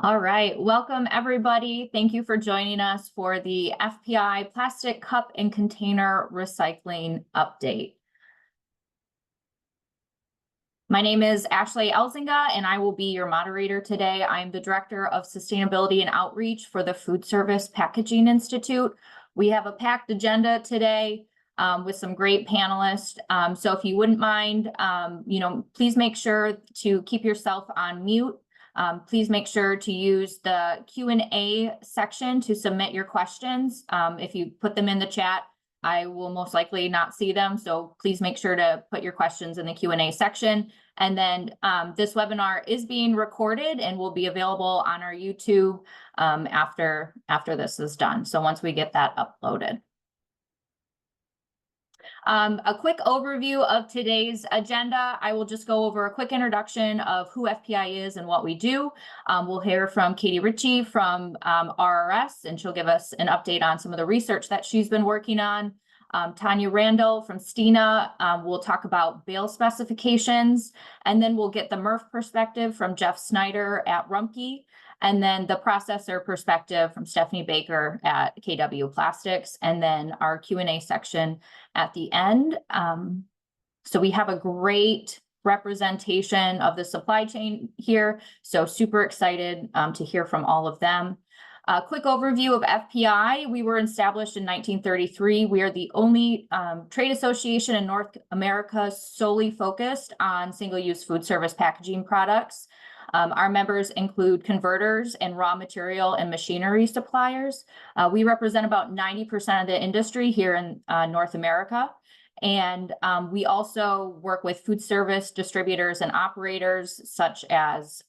All right, welcome everybody. Thank you for joining us for the FPI Plastic Cup and Container Recycling Update. My name is Ashley Elzinga, and I will be your moderator today. I'm the Director of Sustainability and Outreach for the Food Service Packaging Institute. We have a packed agenda today with some great panelists. So if you wouldn't mind, please make sure to keep yourself on mute. Please make sure to use the Q&A section to submit your questions. If you put them in the chat, I will most likely not see them. So please make sure to put your questions in the Q&A section. And then this webinar is being recorded and will be available on our YouTube after this is done. So once we get that uploaded. A quick overview of today's agenda. I will just go over a quick introduction of who FPI is and what we do. We'll hear from Katie Ritchie from RRS, and she'll give us an update on some of the research that she's been working on. Tanya Randall from STINA will talk about bale specifications, and then we'll get the MRF perspective from Jeff Snyder at Rumpke, and then the processor perspective from Stephanie Baker at KW Plastics, and then our Q&A section at the end. So we have a great representation of the supply chain here, so super excited to hear from all of them. A quick overview of FPI. We were established in 1933. We are the only trade association in North America solely focused on single-use food service packaging products. Our members include converters and raw material and machinery suppliers. We represent about 90% of the industry here in North America. And we also work with food service distributors and operators such as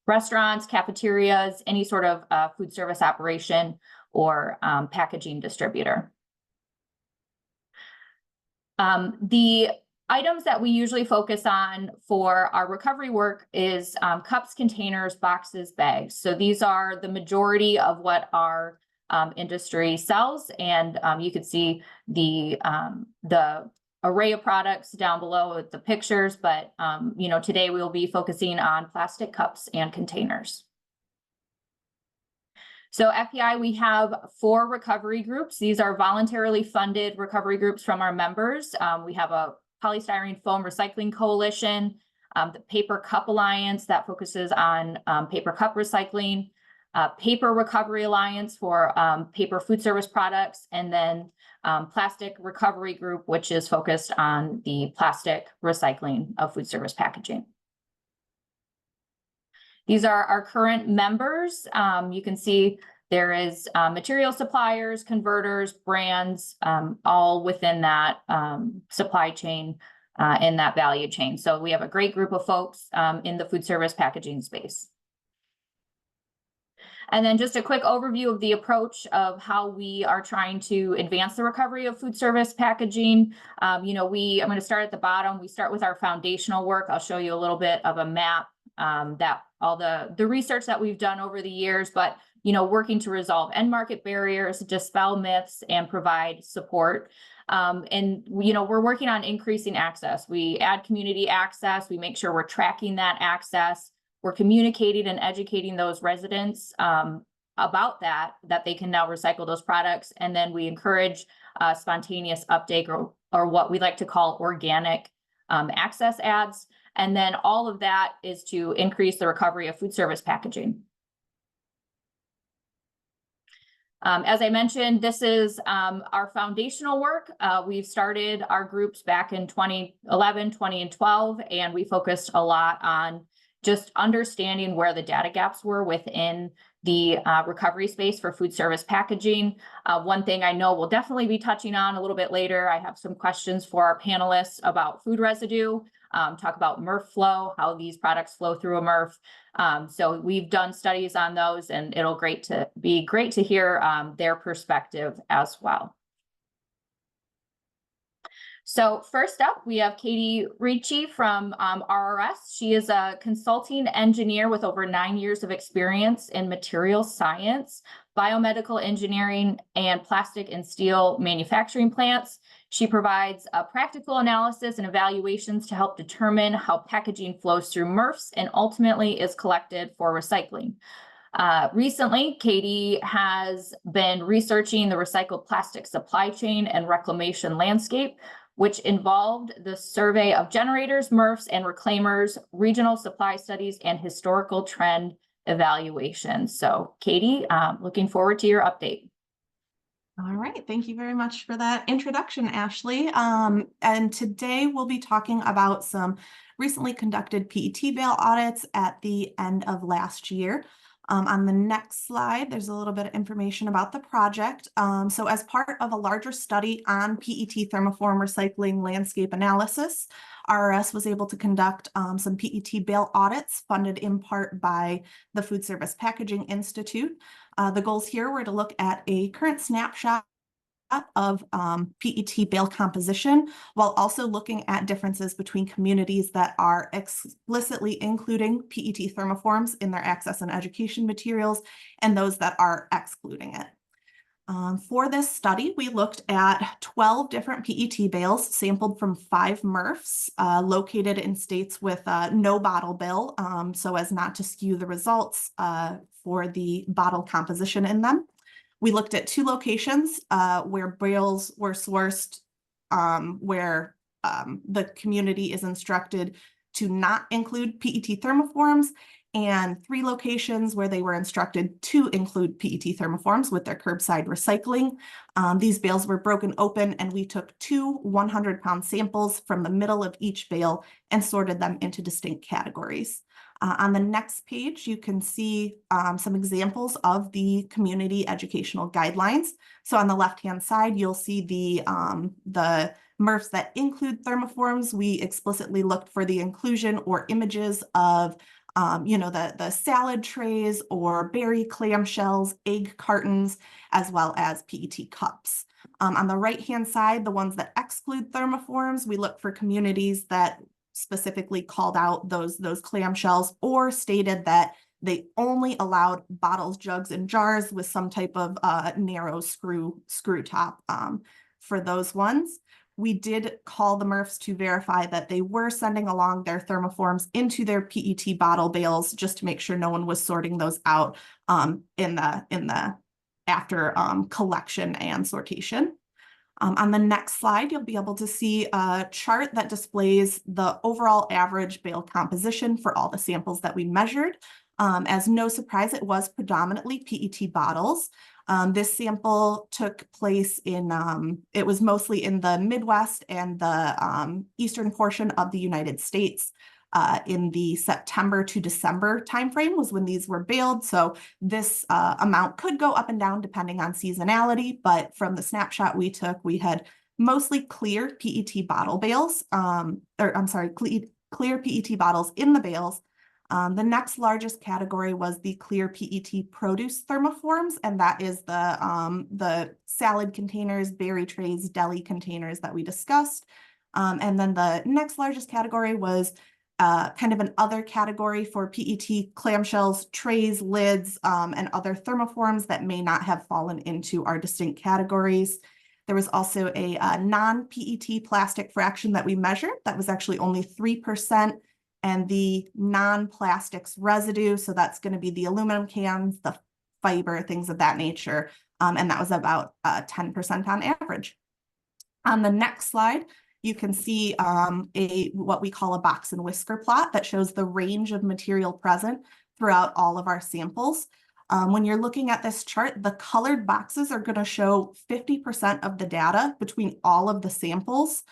restaurants, cafeterias, any sort of food service operation or packaging distributor. The items that we usually focus on for our recovery work is cups, containers, boxes, bags. So these are the majority of what our industry sells, and you can see the array of products down below with the pictures, but today we'll be focusing on plastic cups and containers. So FPI, we have 4 recovery groups. These are voluntarily funded recovery groups from our members. We have a Polystyrene Foam Recycling Coalition, the Paper Cup Alliance that focuses on paper cup recycling, Paper Recovery Alliance for paper food service products, and then Plastic Recovery Group, which is focused on the plastic recycling of food service packaging. These are our current members. You can see there is material suppliers, converters, brands, all within that supply chain in that value chain. So we have a great group of folks in the food service packaging space. And then just a quick overview of the approach of how we are trying to advance the recovery of food service packaging. I'm going to start at the bottom. We start with our foundational work. I'll show you a little bit of a map that all the research that we've done over the years, but working to resolve end market barriers, dispel myths, and provide support. We're working on increasing access. We add community access. We make sure we're tracking that access. We're communicating and educating those residents about that they can now recycle those products. And then we encourage spontaneous uptake or what we like to call organic access ads. And then all of that is to increase the recovery of food service packaging. As I mentioned, this is our foundational work. We've started our groups back in 2011, 2012, and we focused a lot on just understanding where the data gaps were within the recovery space for food service packaging. One thing I know we'll definitely be touching on a little bit later, I have some questions for our panelists about food residue, talk about MRF flow, how these products flow through a MRF. So we've done studies on those, and it'll be great to hear their perspective as well. So first up, we have Katie Ritchie from RRS. She is a consulting engineer with over 9 years of experience in material science, biomedical engineering, and plastic and steel manufacturing plants. She provides practical analysis and evaluations to help determine how packaging flows through MRFs and ultimately is collected for recycling. Recently, Katie has been researching the recycled plastic supply chain and reclamation landscape, which involved the survey of generators, MRFs, and reclaimers, regional supply studies, and historical trend evaluation. So Katie, looking forward to your update. All right, thank you very much for that introduction, Ashley. And today we'll be talking about some recently conducted PET bale audits at the end of last year. On the next slide, there's a little bit of information about the project. So as part of a larger study on PET thermoform recycling landscape analysis, RRS was able to conduct some PET bale audits funded in part by the Food Service Packaging Institute. The goals here were to look at a current snapshot of PET bale composition, while also looking at differences between communities that are explicitly including PET thermoforms in their access and education materials and those that are excluding it. For this study, we looked at 12 different PET bales sampled from 5 MRFs located in states with no bottle bill, so as not to skew the results for the bottle composition in them. We looked at 2 locations where bales were sourced, where the community is instructed to not include PET thermoforms, and 3 locations where they were instructed to include PET thermoforms with their curbside recycling. These bales were broken open, and we took 2 100-pound samples from the middle of each bale and sorted them into distinct categories. On the next page, you can see some examples of the community educational guidelines. So on the left-hand side, you'll see the MRFs that include thermoforms. We explicitly looked for the inclusion or images of the salad trays or berry clamshells, egg cartons, as well as PET cups. On the right-hand side, the ones that exclude thermoforms, we look for communities that specifically called out those clamshells or stated that they only allowed bottles, jugs, and jars with some type of narrow screw top for those ones. We did call the MRFs to verify that they were sending along their thermoforms into their PET bottle bales, just to make sure no one was sorting those out in the after collection and sortation. On the next slide, you'll be able to see a chart that displays the overall average bale composition for all the samples that we measured. As no surprise, it was predominantly PET bottles. This sample took place in, it was mostly in the Midwest and the eastern portion of the United States. In the September to December timeframe was when these were baled. So this amount could go up and down depending on seasonality, but from the snapshot we took, we had mostly clear PET bottle bales, clear PET bottles in the bales. The next largest category was the clear PET produce thermoforms, and that is the salad containers, berry trays, deli containers that we discussed. And then the next largest category was kind of an other category for PET clamshells, trays, lids, and other thermoforms that may not have fallen into our distinct categories. There was also a non-PET plastic fraction that we measured that was actually only 3%, and the non-plastics residue, so that's going to be the aluminum cans, the fiber, things of that nature, and that was about 10% on average. On the next slide, you can see what we call a box and whisker plot that shows the range of material present throughout all of our samples. When you're looking at this chart, the colored boxes are going to show 50% of the data between all of the samples.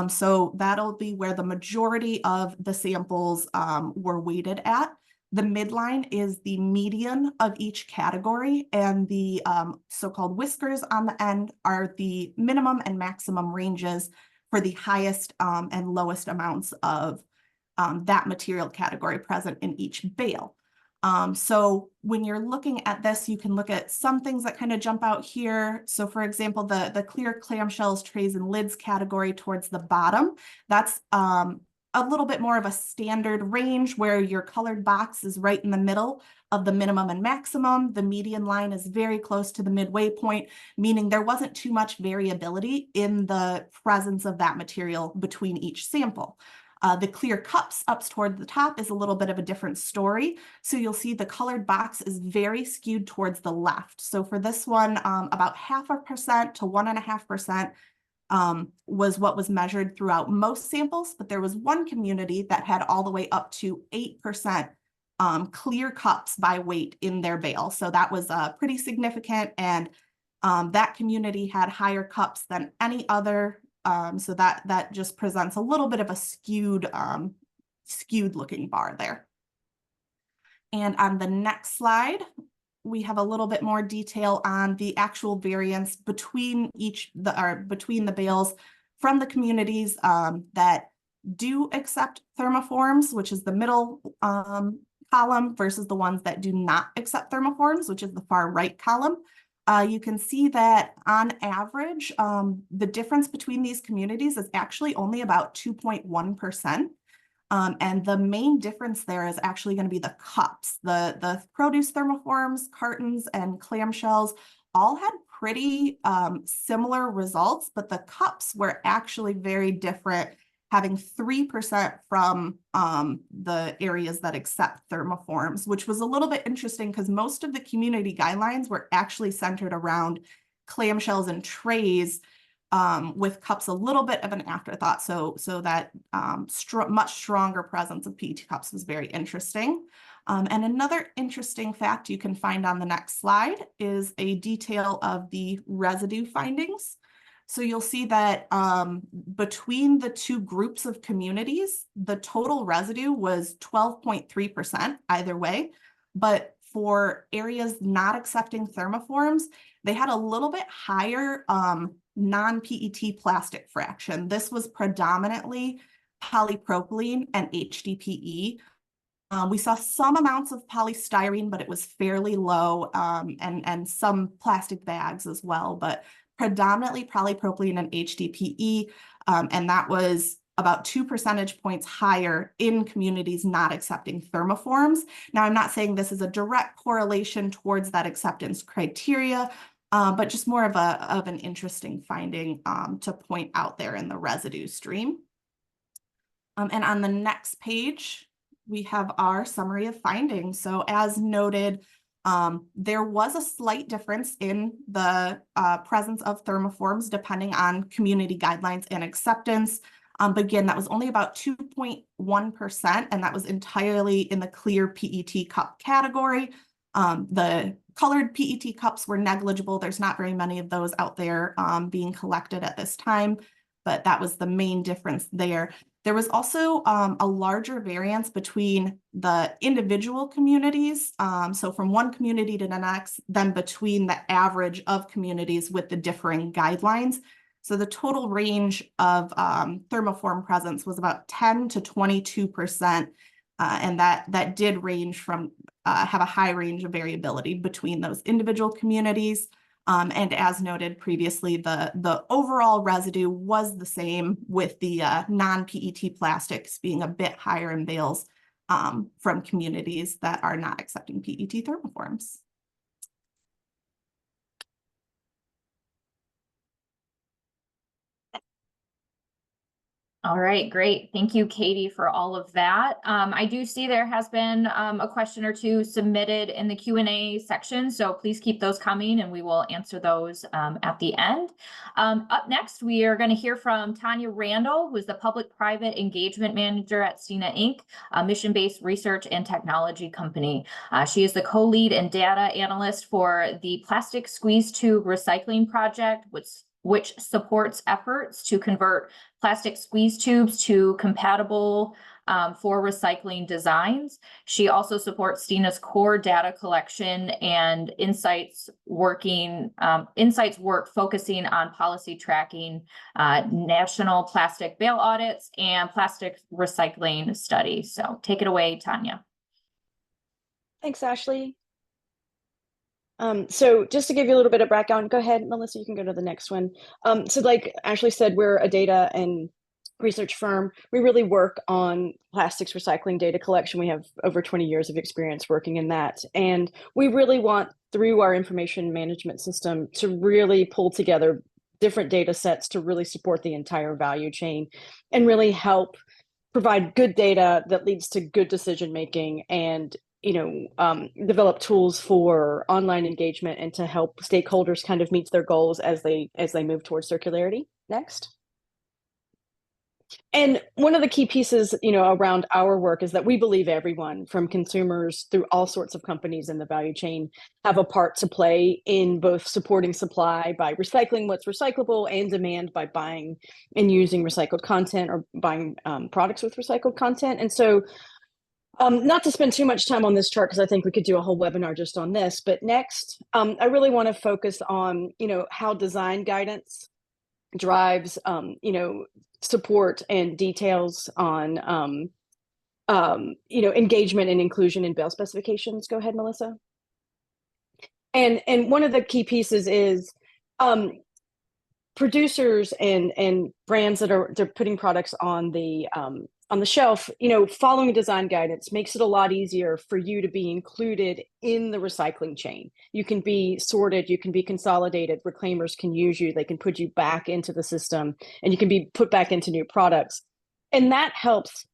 So that'll be where the majority of the samples were weighted at. The midline is the median of each category, and the so-called whiskers on the end are the minimum and maximum ranges for the highest and lowest amounts of that material category present in each bale. So when you're looking at this, you can look at some things that kind of jump out here. So for example, the clear clamshells, trays, and lids category towards the bottom, that's a little bit more of a standard range where your colored box is right in the middle of the minimum and maximum. The median line is very close to the midway point, meaning there wasn't too much variability in the presence of that material between each sample. The clear cups up toward the top is a little bit of a different story. So you'll see the colored box is very skewed towards the left. So for this one, about 0.5% to 1.5% was what was measured throughout most samples, but there was one community that had all the way up to 8% clear cups by weight in their bale. So that was pretty significant, and that community had higher cups than any other. So that just presents a little bit of a skewed looking bar there. And on the next slide, we have a little bit more detail on the actual variance between between the bales from the communities that do accept thermoforms, which is the middle column, versus the ones that do not accept thermoforms, which is the far right column. You can see that on average, the difference between these communities is actually only about 2.1%. And the main difference there is actually going to be the cups. The produce thermoforms, cartons, and clamshells all had pretty similar results, but the cups were actually very different, having 3% from the areas that accept thermoforms, which was a little bit interesting because most of the community guidelines were actually centered around clamshells and trays, with cups a little bit of an afterthought. So that much stronger presence of PET cups was very interesting. And another interesting fact you can find on the next slide is a detail of the residue findings. So you'll see that between the two groups of communities, the total residue was 12.3% either way. But for areas not accepting thermoforms, they had a little bit higher non-PET plastic fraction. This was predominantly polypropylene and HDPE. We saw some amounts of polystyrene, but it was fairly low, and some plastic bags as well, but predominantly polypropylene and HDPE, and that was about 2 percentage points higher in communities not accepting thermoforms. Now, I'm not saying this is a direct correlation towards that acceptance criteria, but just more of an interesting finding to point out there in the residue stream. And on the next page, we have our summary of findings. So as noted, there was a slight difference in the presence of thermoforms depending on community guidelines and acceptance. But again, that was only about 2.1%, and that was entirely in the clear PET cup category. The colored PET cups were negligible. There's not very many of those out there being collected at this time, but that was the main difference there. There was also a larger variance between the individual communities, so from one community to the next, than between the average of communities with the differing guidelines. So the total range of thermoform presence was about 10 to 22%, and that did range from have a high range of variability between those individual communities. And as noted previously, the overall residue was the same, with the non-PET plastics being a bit higher in bales from communities that are not accepting PET thermoforms. All right, great. Thank you, Katie, for all of that. I do see there has been a question or two submitted in the Q&A section, so please keep those coming and we will answer those at the end. Up next, we are going to hear from Tanya Randall, who is the Public-Private Engagement Manager at STINA Inc., a mission-based research and technology company. She is the co-lead and data analyst for the Plastic Squeeze Tube Recycling Project, which supports efforts to convert plastic squeeze tubes to compatible for recycling designs. She also supports STINA's core data collection and insights work focusing on policy tracking, national plastic bale audits, and plastic recycling studies. So take it away, Tanya. Thanks, Ashley. So just to give you a little bit of background, go ahead, Melissa, you can go to the next one. So like Ashley said, we're a data and research firm. We really work on plastics recycling data collection. We have over 20 years of experience working in that. And we really want, through our information management system, to really pull together different data sets to really support the entire value chain and really help provide good data that leads to good decision making, and develop tools for online engagement and to help stakeholders kind of meet their goals as they move towards circularity. Next. And one of the key pieces, around our work is that we believe everyone, from consumers through all sorts of companies in the value chain, have a part to play in both supporting supply by recycling what's recyclable and demand by buying and using recycled content, or buying products with recycled content. And so, not to spend too much time on this chart, because I think we could do a whole webinar just on this, but next, I really want to focus on, how design guidance drives, support and details on, engagement and inclusion in bale specifications. Go ahead, Melissa. And one of the key pieces is producers and brands they're putting products on the shelf, following design guidance makes it a lot easier for you to be included in the recycling chain. You can be sorted, you can be consolidated, reclaimers can use you, they can put you back into the system, and you can be put back into new products. And that helps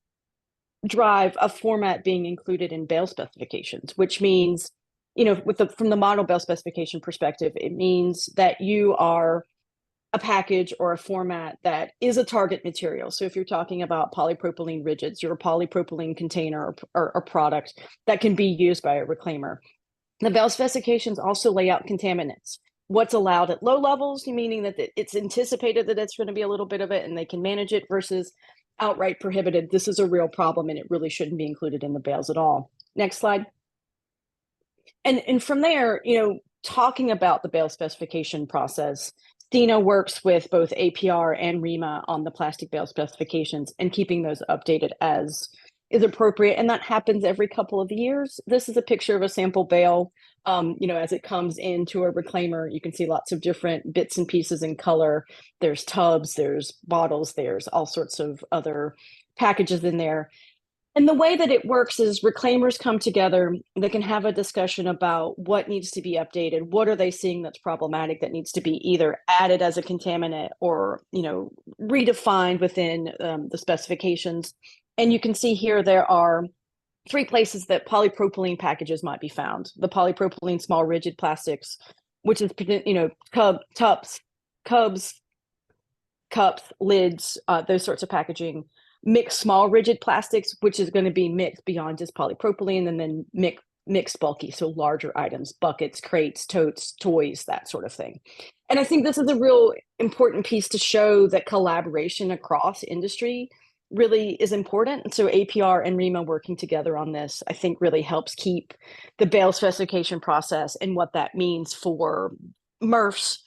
drive a format being included in bale specifications, which means, from the model bale specification perspective, it means that you are a package or a format that is a target material. So if you're talking about polypropylene rigids, you're a polypropylene container or product that can be used by a reclaimer. The bale specifications also lay out contaminants. What's allowed at low levels, meaning that it's anticipated that it's going to be a little bit of it and they can manage it, versus outright prohibited. This is a real problem and it really shouldn't be included in the bales at all. Next slide. And from there, talking about the bale specification process, Stina works with both APR and REMA on the plastic bale specifications and keeping those updated as is appropriate. And that happens every couple of years. This is a picture of a sample bale. As it comes into a reclaimer, you can see lots of different bits and pieces in color. There's tubs, there's bottles, there's all sorts of other packages in there. And the way that it works is reclaimers come together, they can have a discussion about what needs to be updated, what are they seeing that's problematic that needs to be either added as a contaminant or, redefined within the specifications. And you can see here there are 3 places that polypropylene packages might be found. The polypropylene small rigid plastics, which is, cups, lids, those sorts of packaging. Mixed small rigid plastics, which is going to be mixed beyond just polypropylene, and then mixed bulky, so larger items, buckets, crates, totes, toys, that sort of thing. And I think this is a real important piece to show that collaboration across industry really is important. And so APR and REMA working together on this, I think, really helps keep the bale specification process and what that means for MRFs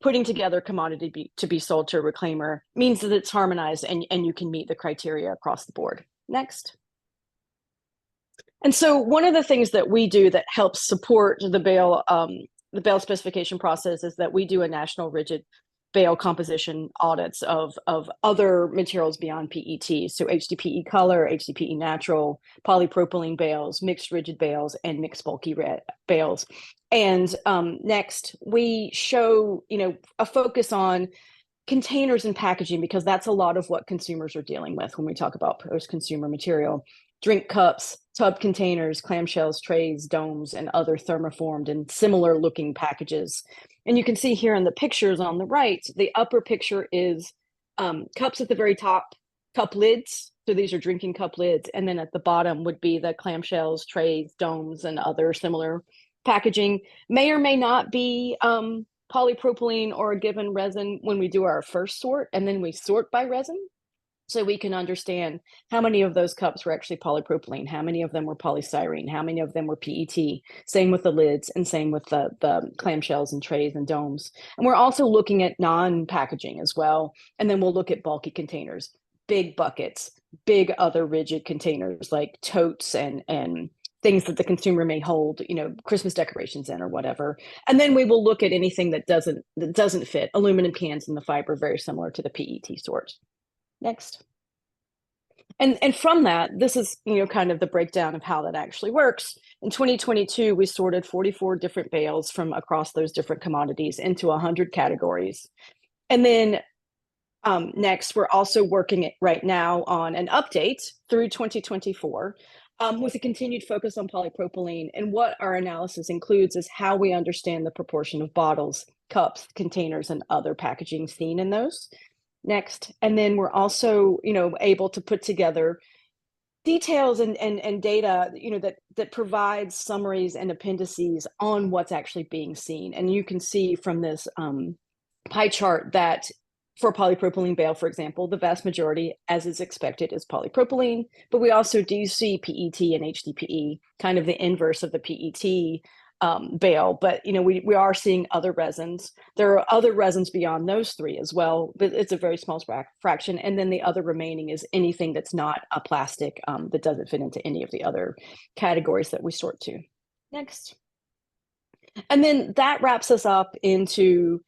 putting together commodity to be sold to a reclaimer means that it's harmonized and you can meet the criteria across the board. Next. And so one of the things that we do that helps support the bale specification process is that we do a national rigid bale composition audits of other materials beyond PET. So HDPE color, HDPE natural, polypropylene bales, mixed rigid bales, and mixed bulky bales. And next, we show, a focus on containers and packaging, because that's a lot of what consumers are dealing with when we talk about post-consumer material. Drink cups, tub containers, clamshells, trays, domes, and other thermoformed and similar looking packages. And you can see here in the pictures on the right, the upper picture is cups at the very top, cup lids. So these are drinking cup lids. And then at the bottom would be the clamshells, trays, domes, and other similar packaging. May or may not be polypropylene or a given resin when we do our first sort, and then we sort by resin. So we can understand how many of those cups were actually polypropylene, how many of them were polystyrene, how many of them were PET, same with the lids and same with the clamshells and trays and domes. And we're also looking at non-packaging as well. And then we'll look at bulky containers, big buckets, big other rigid containers like totes and things that the consumer may hold, Christmas decorations in or whatever. And then we will look at anything that doesn't fit, aluminum cans and the fiber, very similar to the PET sort. Next. And from that, this is, kind of the breakdown of how that actually works. In 2022, we sorted 44 different bales from across those different commodities into 100 categories. And then Next, we're also working right now on an update through 2024 with a continued focus on polypropylene. And what our analysis includes is how we understand the proportion of bottles, cups, containers, and other packaging seen in those. Next, and then we're also, able to put together details and data, that provides summaries and appendices on what's actually being seen. And you can see from this pie chart that for polypropylene bale, for example, the vast majority, as is expected, is polypropylene, but we also do see PET and HDPE, kind of the inverse of the PET bale. But we are seeing other resins. There are other resins beyond those three as well, but it's a very small fraction. And then the other remaining is anything that's not a plastic that doesn't fit into any of the other categories that we sort to. Next. And then that wraps us up into,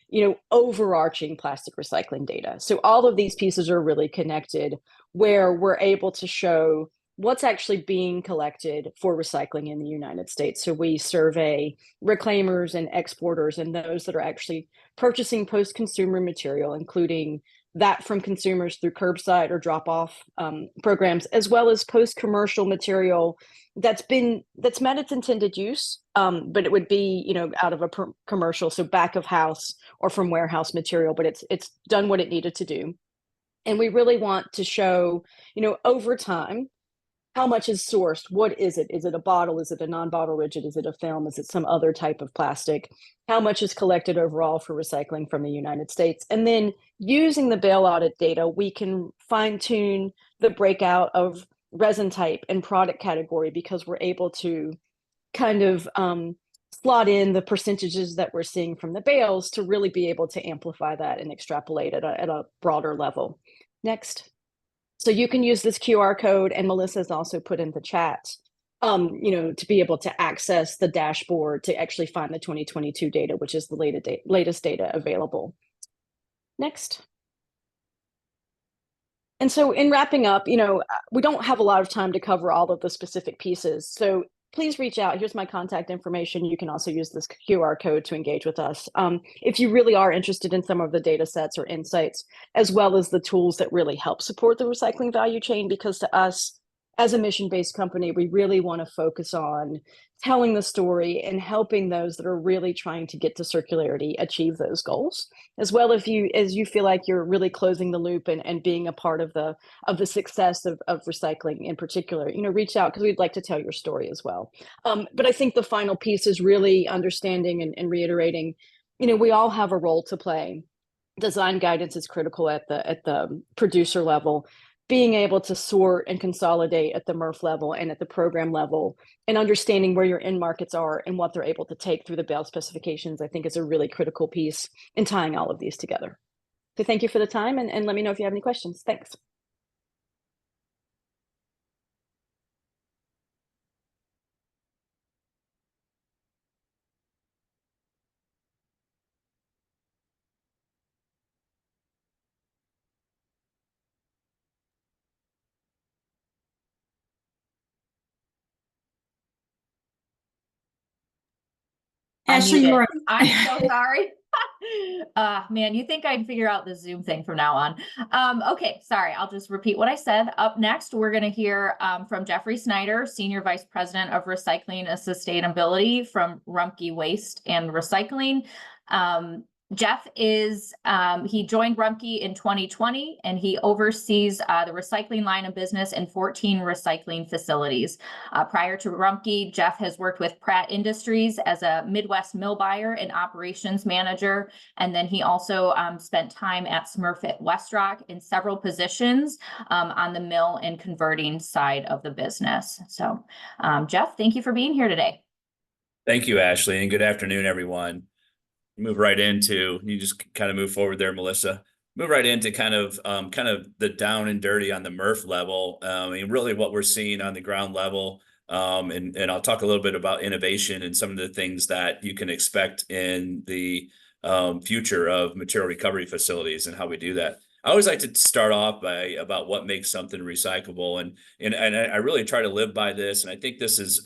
overarching plastic recycling data. So all of these pieces are really connected, where we're able to show what's actually being collected for recycling in the United States. So we survey reclaimers and exporters and those that are actually purchasing post-consumer material, including that from consumers through curbside or drop-off programs, as well as post-commercial material that's met its intended use, but it would be, out of a commercial, so back of house or from warehouse material, but it's done what it needed to do. And we really want to show, over time, how much is sourced? What is it? Is it a bottle? Is it a non-bottle rigid? Is it a film? Is it some other type of plastic? How much is collected overall for recycling from the United States? And then using the bale audit data, we can fine tune the breakout of resin type and product category, because we're able to kind of slot in the percentages that we're seeing from the bales to really be able to amplify that and extrapolate at a broader level. Next. So you can use this QR code, and Melissa's also put in the chat, to be able to access the dashboard to actually find the 2022 data, which is the latest data available. Next. And so in wrapping up, we don't have a lot of time to cover all of the specific pieces. So please reach out. Here's my contact information. You can also use this QR code to engage with us. If you really are interested in some of the data sets or insights, as well as the tools that really help support the recycling value chain, because to us, as a mission-based company, we really want to focus on telling the story and helping those that are really trying to get to circularity achieve those goals, as well as you feel like you're really closing the loop and being a part of the success of recycling in particular. Reach out, because we'd like to tell your story as well. But I think the final piece is really understanding and reiterating, we all have a role to play. Design guidance is critical at the producer level. Being able to sort and consolidate at the MRF level and at the program level, and understanding where your end markets are and what they're able to take through the bale specifications, I think is a really critical piece in tying all of these together. So thank you for the time, and let me know if you have any questions. Thanks. Ashley, muted. you're I'm so sorry. Man, you think I'd figure out the Zoom thing from now on. Okay, sorry, I'll just repeat what I said. Up next, we're going to hear from Jeffrey Snyder, Senior Vice President of Recycling and Sustainability from Rumpke Waste and Recycling. Jeff is, he joined Rumpke in 2020, and he oversees the recycling line of business in 14 recycling facilities. Prior to Rumpke, Jeff has worked with Pratt Industries as a Midwest mill buyer and operations manager. And then he also spent time at Smurfit Westrock in several positions on the mill and converting side of the business. So Jeff, thank you for being here today. Thank you, Ashley, and good afternoon, everyone. Move right into, you just kind of move forward there, Melissa. Move right into kind of the down and dirty on the MRF level, and really what we're seeing on the ground level. And I'll talk a little bit about innovation and some of the things that you can expect in the future of material recovery facilities and how we do that. I always like to start off by about what makes something recyclable, and I really try to live by this. And I think this is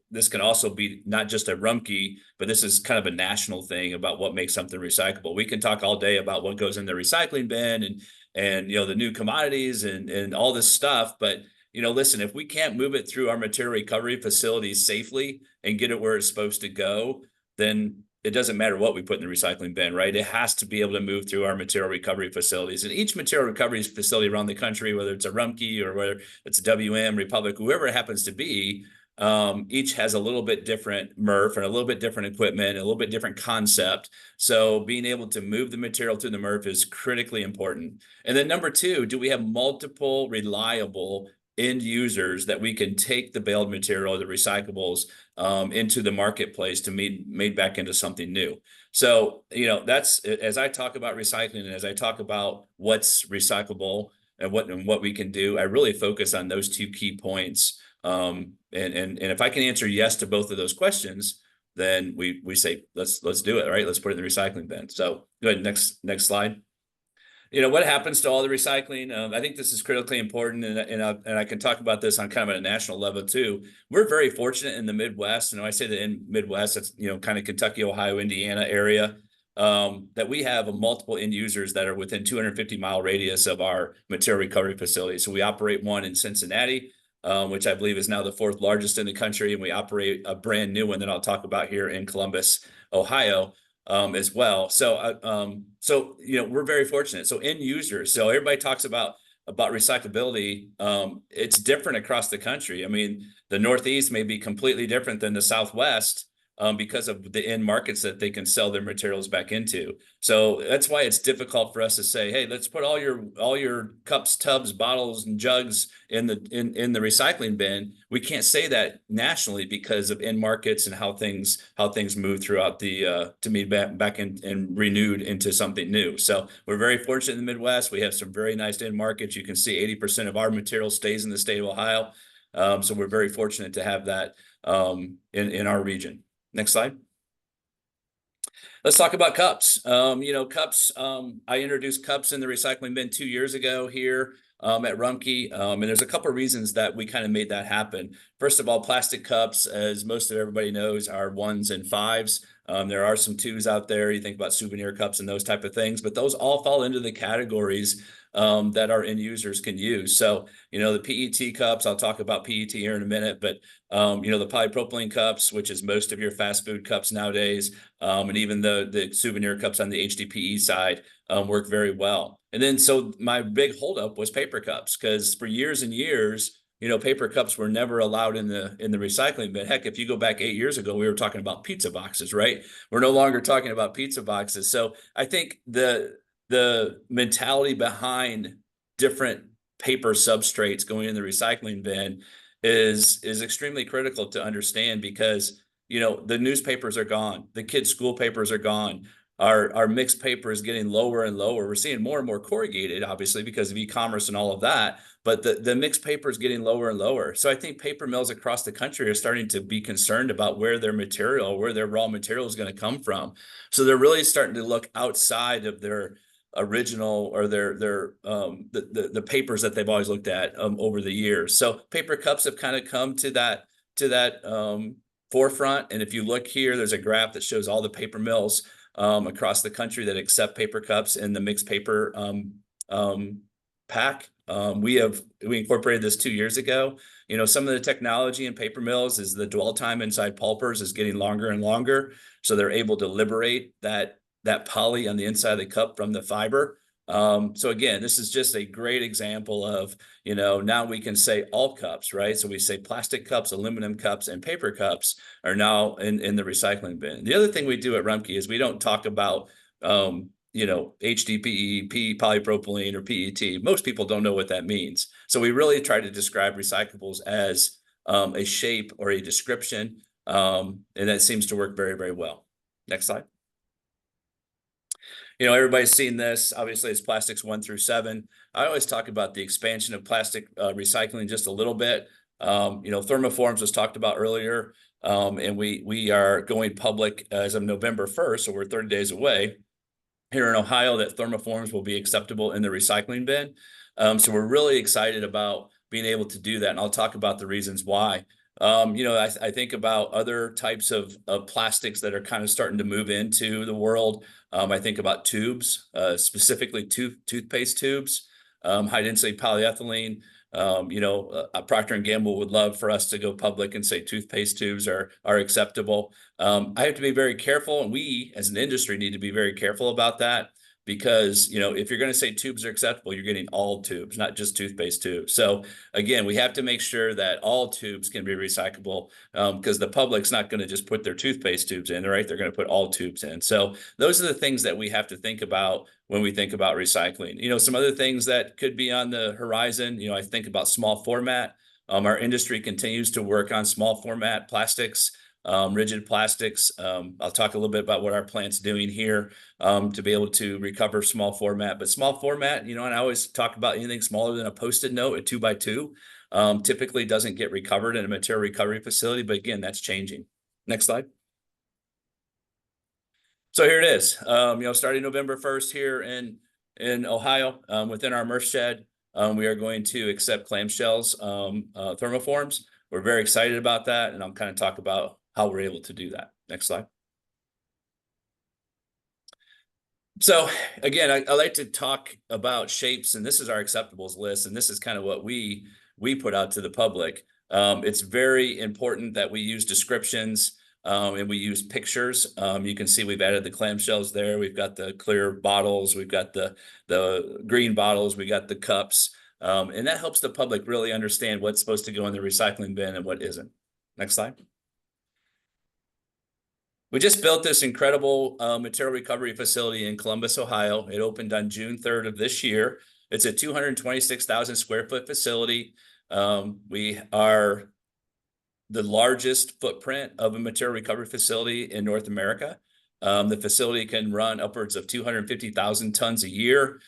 this can also be not just a Rumpke, but this is kind of a national thing about what makes something recyclable. We can talk all day about what goes in the recycling bin and the new commodities and all this stuff, but listen, if we can't move it through our material recovery facilities safely and get it where it's supposed to go, then it doesn't matter what we put in the recycling bin, right? It has to be able to move through our material recovery facilities. And each material recovery facility around the country, whether it's a Rumpke or whether it's a WM, Republic, whoever it happens to be, each has a little bit different MRF and a little bit different equipment, a little bit different concept. So being able to move the material through the MRF is critically important. And then number two, do we have multiple reliable end users that we can take the baled material, the recyclables, into the marketplace to made back into something new. So, that's, as I talk about recycling and as I talk about what's recyclable and what we can do, I really focus on those two key points. And if I can answer yes to both of those questions, then we say, let's do it, right? Let's put it in the recycling bin. So go ahead, next slide. What happens to all the recycling? I think this is critically important, and I can talk about this on kind of a national level too. We're very fortunate in the Midwest, and when I say that in Midwest, it's kind of Kentucky, Ohio, Indiana area, that we have multiple end users that are within 250-mile radius of our material recovery facility. So we operate one in Cincinnati, which I believe is now the fourth largest in the country, and we operate a brand new one that I'll talk about here in Columbus, Ohio. As well. So we're very fortunate. So end users. So everybody talks about recyclability. It's different across the country. I mean, the Northeast may be completely different than the Southwest because of the end markets that they can sell their materials back into. So that's why it's difficult for us to say, hey, let's put all your cups, tubs, bottles, and jugs in the recycling bin. We can't say that nationally because of end markets and how things move throughout the to be back and renewed into something new. So we're very fortunate in the Midwest. We have some very nice end markets. You can see 80% of our material stays in the state of Ohio. So we're very fortunate to have that in our region. Next slide. Let's talk about cups. Cups, I introduced cups in the recycling bin 2 years ago here at Rumpke. And there's a couple of reasons that we kind of made that happen. First of all, plastic cups, as most of everybody knows, are 1s and 5s. There are some 2s out there. You think about souvenir cups and those type of things, but those all fall into the categories that our end users can use. So, the PET cups, I'll talk about PET here in a minute, but, the polypropylene cups, which is most of your fast food cups nowadays, and even the souvenir cups on the HDPE side work very well. And then, so my big holdup was paper cups, because for years and years, paper cups were never allowed in the recycling bin. Heck, if you go back 8 years ago, we were talking about pizza boxes, right? We're no longer talking about pizza boxes. So I think the mentality behind different paper substrates going in the recycling bin is extremely critical to understand, because the newspapers are gone, the kids' school papers are gone, our mixed paper is getting lower and lower. We're seeing more and more corrugated, obviously, because of e-commerce and all of that, but the mixed paper is getting lower and lower. So I think paper mills across the country are starting to be concerned about where their raw material is going to come from. So they're really starting to look outside of their original or the papers that they've always looked at over the years. So paper cups have kind of come to that forefront. And if you look here, there's a graph that shows all the paper mills across the country that accept paper cups in the mixed paper pack. We incorporated this 2 years ago. Some of the technology in paper mills is the dwell time inside pulpers is getting longer and longer. So they're able to liberate that poly on the inside of the cup from the fiber. So again, this is just a great example of, now we can say all cups, right? So we say plastic cups, aluminum cups, and paper cups are now in the recycling bin. The other thing we do at Rumpke is we don't talk about, HDPE, polypropylene, or PET. Most people don't know what that means. So we really try to describe recyclables as a shape or a description, and that seems to work very, very well. Next slide. Everybody's seen this. Obviously, it's plastics 1 through 7. I always talk about the expansion of plastic recycling just a little bit. Thermoforms was talked about earlier, and we are going public as of November 1st, so we're 30 days away. here in Ohio that thermoforms will be acceptable in the recycling bin. So we're really excited about being able to do that. And I'll talk about the reasons why. I think about other types of plastics that are kind of starting to move into the world. I think about tubes, specifically toothpaste tubes, high density polyethylene. Procter & Gamble would love for us to go public and say toothpaste tubes are acceptable. I have to be very careful, and we as an industry need to be very careful about that, because if you're going to say tubes are acceptable, you're getting all tubes, not just toothpaste tubes. So again, we have to make sure that all tubes can be recyclable, because the public's not going to just put their toothpaste tubes in, right? They're going to put all tubes in. So those are the things that we have to think about when we think about recycling. Some other things that could be on the horizon, I think about small format. Our industry continues to work on small format plastics, rigid plastics. I'll talk a little bit about what our plant's doing here to be able to recover small format. But small format, and I always talk about anything smaller than a Post-it note, a 2x2, typically doesn't get recovered in a material recovery facility. But again, that's changing. Next slide. So here it is. Starting November 1st here in Ohio, within our MRF shed, we are going to accept clamshells, thermoforms. We're very excited about that, and I'll kind of talk about how we're able to do that. Next slide. So again, I like to talk about shapes, and this is our acceptables list, and this is kind of what we put out to the public. It's very important that we use descriptions, and we use pictures. You can see we've added the clamshells there. We've got the clear bottles. We've got the green bottles. We got the cups. And that helps the public really understand what's supposed to go in the recycling bin and what isn't. Next slide. We just built this incredible material recovery facility in Columbus, Ohio. It opened on June 3rd of this year. It's a 226,000 square foot facility. We are the largest footprint of a material recovery facility in North America. The facility can run upwards of 250,000 tons a year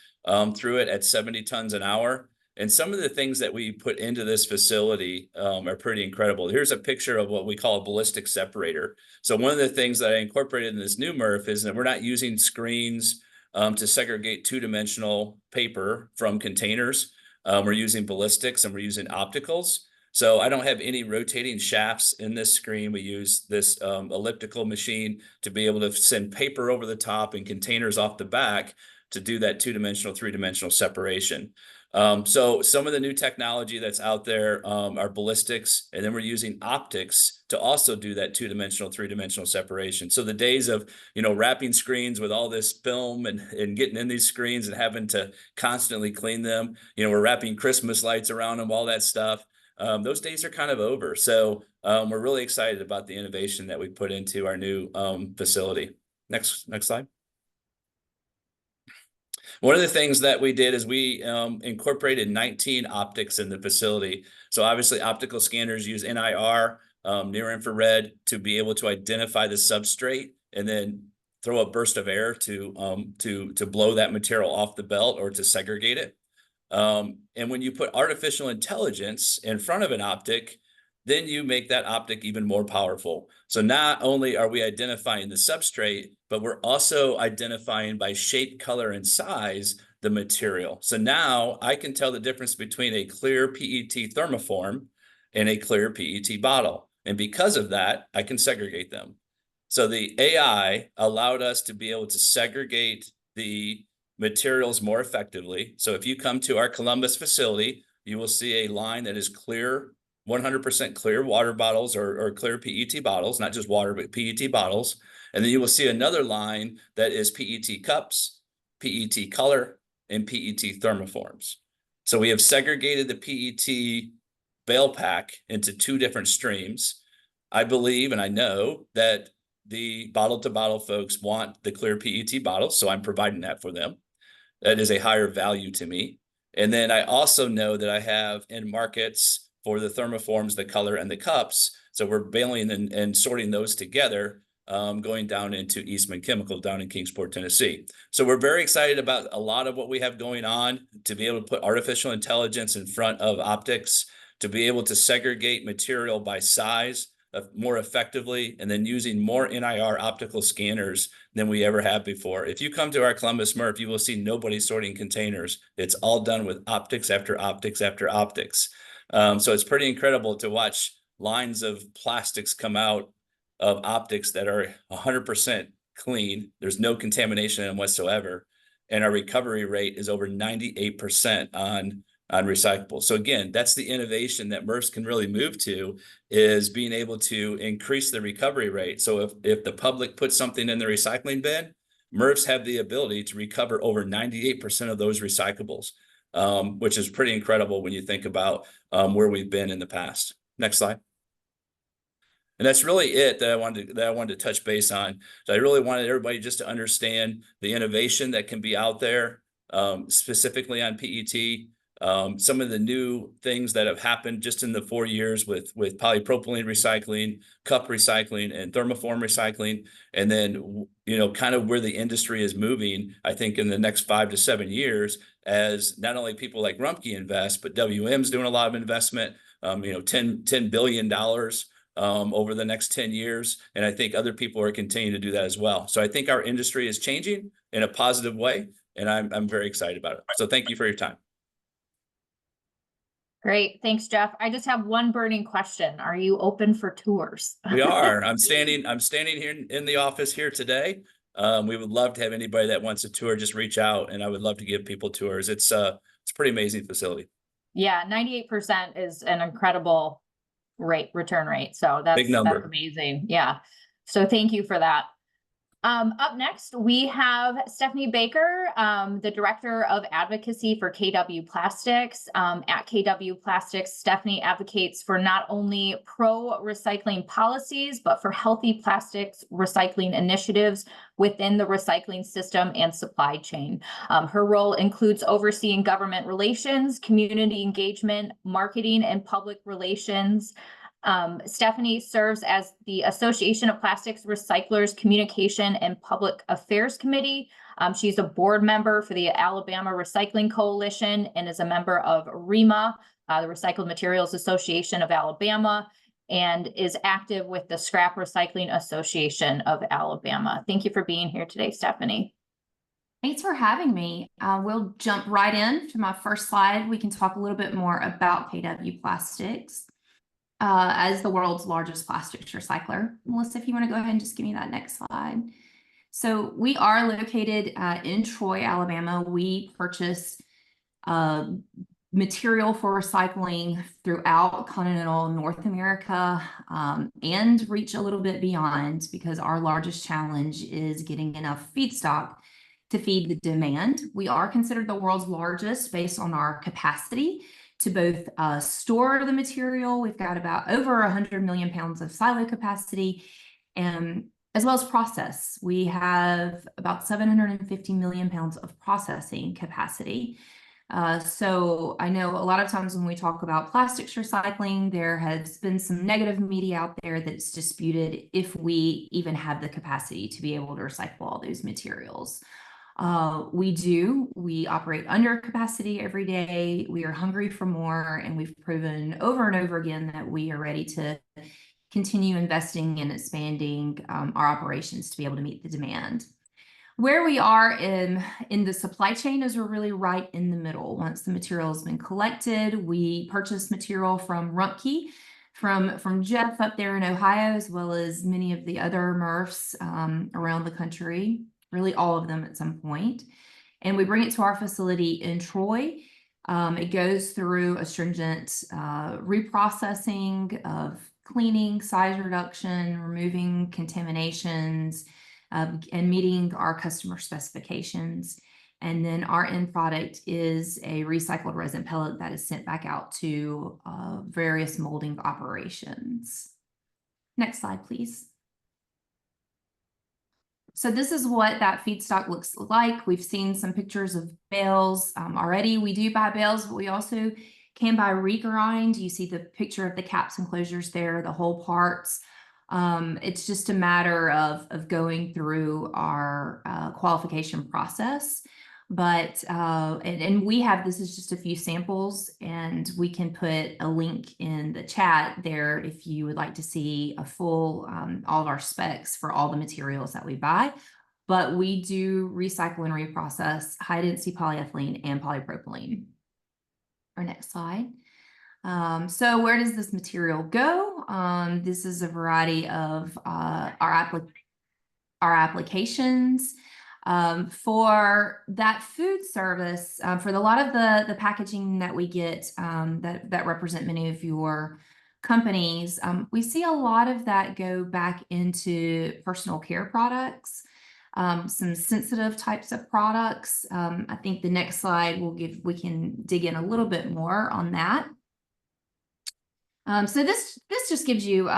through it at 70 tons an hour. And some of the things that we put into this facility are pretty incredible. Here's a picture of what we call a ballistic separator. So one of the things that I incorporated in this new MRF is that we're not using screens to segregate two-dimensional paper from containers. We're using ballistics and we're using opticals. So I don't have any rotating shafts in this screen. We use this elliptical machine to be able to send paper over the top and containers off the back to do that two-dimensional, three-dimensional separation. So some of the new technology that's out there are ballistics, and then we're using optics to also do that two-dimensional, three-dimensional separation. So the days of, wrapping screens with all this film and getting in these screens and having to constantly clean them, we're wrapping Christmas lights around them, all that stuff. Those days are kind of over. So we're really excited about the innovation that we put into our new facility. Next slide. One of the things that we did is we incorporated 19 optics in the facility. So obviously optical scanners use NIR, near infrared, to be able to identify the substrate and then throw a burst of air to blow that material off the belt or to segregate it. And when you put artificial intelligence in front of an optic, then you make that optic even more powerful. So not only are we identifying the substrate, but we're also identifying by shape, color, and size the material. So now I can tell the difference between a clear PET thermoform and a clear PET bottle. And because of that, I can segregate them. So the AI allowed us to be able to segregate the materials more effectively. So if you come to our Columbus facility, you will see a line that is clear, 100% clear water bottles or clear PET bottles, not just water, but PET bottles. And then you will see another line that is PET cups, PET color, and PET thermoforms. So we have segregated the PET bale pack into two different streams. I believe and I know that the bottle-to-bottle folks want the clear PET bottles, so I'm providing that for them. That is a higher value to me. And then I also know that I have in markets for the thermoforms, the color, and the cups. So we're baling and sorting those together, going down into Eastman Chemical down in Kingsport, Tennessee. So we're very excited about a lot of what we have going on to be able to put artificial intelligence in front of optics, to be able to segregate material by size, more effectively, and then using more NIR optical scanners than we ever have before. If you come to our Columbus MRF, you will see nobody sorting containers. It's all done with optics after optics after optics. So it's pretty incredible to watch lines of plastics come out of optics that are 100% clean. There's no contamination in them whatsoever. And our recovery rate is over 98% on recyclables. So again, that's the innovation that MRFs can really move to, is being able to increase the recovery rate. So if the public puts something in the recycling bin, MRFs have the ability to recover over 98% of those recyclables, which is pretty incredible when you think about where we've been in the past. Next slide. And that's really it that I wanted to touch base on. So I really wanted everybody just to understand the innovation that can be out there, specifically on PET. Some of the new things that have happened just in the 4 years with polypropylene recycling, cup recycling, and thermoform recycling, and then kind of where the industry is moving. I think in the next 5 to 7 years, as not only people like Rumpke invest, but WM's doing a lot of investment. $10 billion over the next 10 years, and I think other people are continuing to do that as well. So I think our industry is changing in a positive way, and I'm very excited about it. So thank you for your time. Great. Thanks, Jeff. I just have one burning question. Are you open for tours? We are. I'm standing here in the office here today. We would love to have anybody that wants a tour, just reach out, and I would love to give people tours. It's a pretty amazing facility. Yeah, 98% is an incredible return rate. So that's amazing. Yeah. So thank you for that. Up next, we have Stephanie Baker, the Director of Advocacy for KW Plastics. At KW Plastics, Stephanie advocates for not only pro-recycling policies, but for healthy plastics recycling initiatives within the recycling system and supply chain. Her role includes overseeing government relations, community engagement, marketing, and public relations. Stephanie serves as the Association of Plastics Recyclers Communication and Public Affairs Committee. She's a board member for the Alabama Recycling Coalition and is a member of REMA, the Recycled Materials Association of Alabama, and is active with the Scrap Recycling Association of Alabama. Thank you for being here today, Stephanie. Thanks for having me. We'll jump right in to my first slide. We can talk a little bit more about KW Plastics. As the world's largest plastics recycler. Melissa, if you want to go ahead and just give me that next slide. So we are located in Troy, Alabama. We purchase material for recycling throughout continental North America and reach a little bit beyond, because our largest challenge is getting enough feedstock to feed the demand. We are considered the world's largest based on our capacity to both store the material. We've got about over 100 million pounds of silo capacity, and as well as process. We have about 750 million pounds of processing capacity. So I know a lot of times when we talk about plastics recycling, there has been some negative media out there that's disputed if we even have the capacity to be able to recycle all those materials. We operate under capacity every day. We are hungry for more, and we've proven over and over again that we are ready to continue investing and expanding our operations to be able to meet the demand. Where we are in the supply chain is we're really right in the middle. Once the material has been collected, we purchase material from Rumpke, from Jeff up there in Ohio, as well as many of the other MRFs around the country. Really all of them at some point. And we bring it to our facility in Troy. It goes through a stringent reprocessing of cleaning, size reduction, removing contaminations, and meeting our customer specifications. And then our end product is a recycled resin pellet that is sent back out to various molding operations. Next slide, please. So this is what that feedstock looks like. We've seen some pictures of bales already. We do buy bales, but we also can buy regrind. You see the picture of the caps and closures there, the whole parts. It's just a matter of going through our qualification process. But and we have, this is just a few samples, and we can put a link in the chat there if you would like to see a full all of our specs for all the materials that we buy. But we do recycle and reprocess high density polyethylene and polypropylene. Our next slide. So where does this material go? This is a variety of our applications. For that food service, for a lot of the packaging that we get that represent many of your companies, we see a lot of that go back into personal care products, some sensitive types of products. I think the next slide we can dig in a little bit more on that. So this just gives you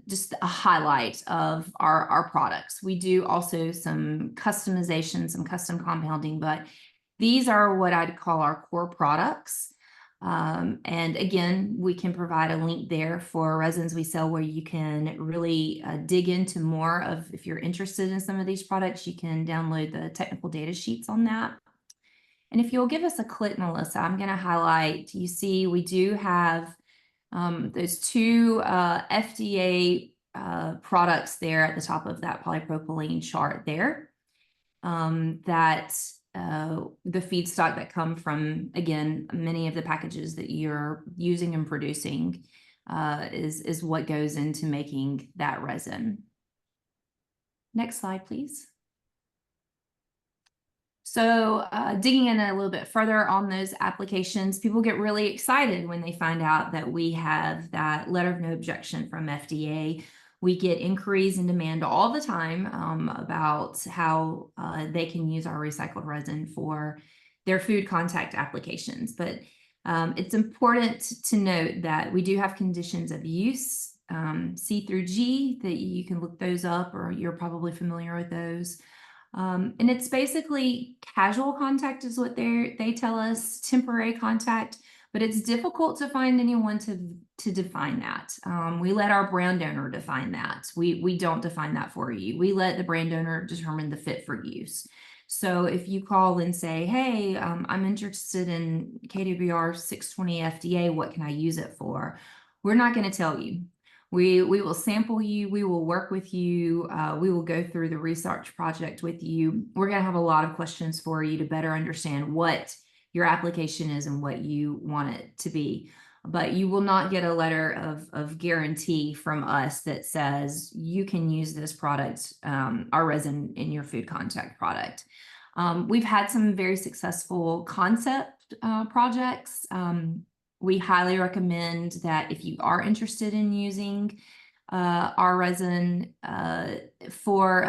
just a highlight of our products. We do also some customization, some custom compounding, but these are what I'd call our core products. And again, we can provide a link there for resins we sell where you can really dig into more of, if you're interested in some of these products, you can download the technical data sheets on that. And if you'll give us a click, Melissa, I'm going to highlight, you see we do have those two FDA products there at the top of that polypropylene chart there, that the feedstock that come from, again, many of the packages that you're using and producing is what goes into making that resin. Next slide, please. So digging in a little bit further on those applications, people get really excited when they find out that we have that letter of no objection from FDA. We get inquiries and demand all the time about how they can use our recycled resin for their food contact applications. But it's important to note that we do have conditions of use, C through G, that you can look those up, or you're probably familiar with those. And it's basically casual contact is what they tell us, temporary contact, but it's difficult to find anyone to define that. We let our brand owner define that. We don't define that for you. We let the brand owner determine the fit for use. So if you call and say, hey, I'm interested in KWR 620 FDA, what can I use it for? We're not going to tell you. We will sample you, we will work with you, we will go through the research project with you. We're going to have a lot of questions for you to better understand what your application is and what you want it to be. But you will not get a letter of guarantee from us that says you can use this product, our resin, in your food contact product. We've had some very successful concept projects. We highly recommend that if you are interested in using our resin for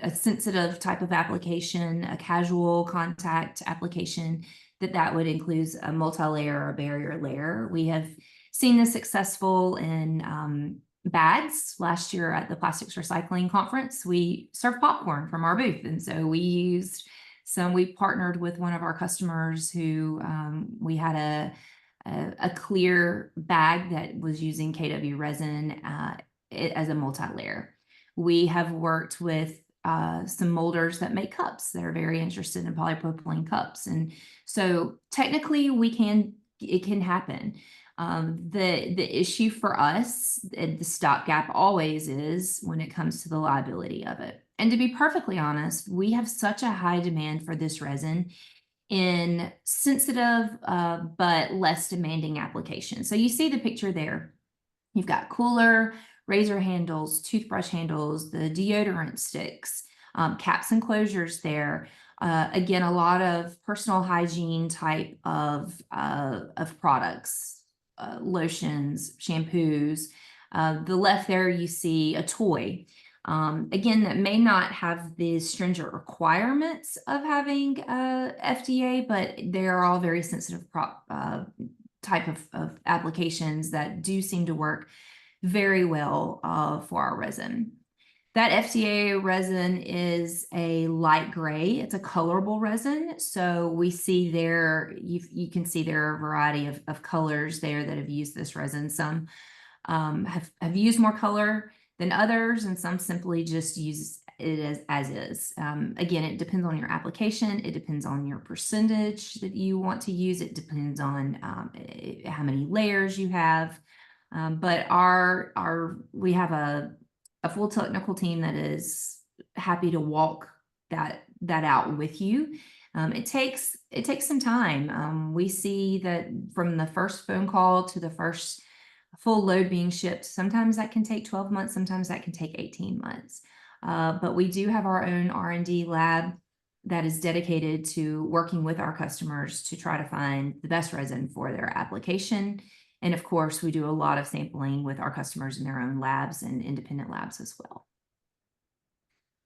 a sensitive type of application, a casual contact application, that would include a multi-layer or barrier layer. We have seen this successful in bags. Last year at the Plastics Recycling Conference, we served popcorn from our booth. And so we partnered with one of our customers who we had a clear bag that was using KW resin as a multi-layer. We have worked with some molders that make cups that are very interested in polypropylene cups. And so technically it can happen. The issue for us, the stopgap always is when it comes to the liability of it. And to be perfectly honest, we have such a high demand for this resin in sensitive but less demanding applications. So you see the picture there. You've got cooler, razor handles, toothbrush handles, the deodorant sticks, caps and closures there. Again, a lot of personal hygiene type of products, lotions, shampoos. The left there you see a toy. Again, that may not have the stringent requirements of having FDA, but they are all very sensitive type of applications that do seem to work very well for our resin. That FDA resin is a light gray. It's a colorable resin. So we see there, you can see there are a variety of colors there that have used this resin. Some have used more color than others, and some simply just use it as is. Again, it depends on your application. It depends on your percentage that you want to use. It depends on how many layers you have. But we have a full technical team that is happy to walk that out with you. It takes some time. We see that from the first phone call to the first full load being shipped, sometimes that can take 12 months, sometimes that can take 18 months. But we do have our own R&D lab that is dedicated to working with our customers to try to find the best resin for their application. And of course, we do a lot of sampling with our customers in their own labs and independent labs as well.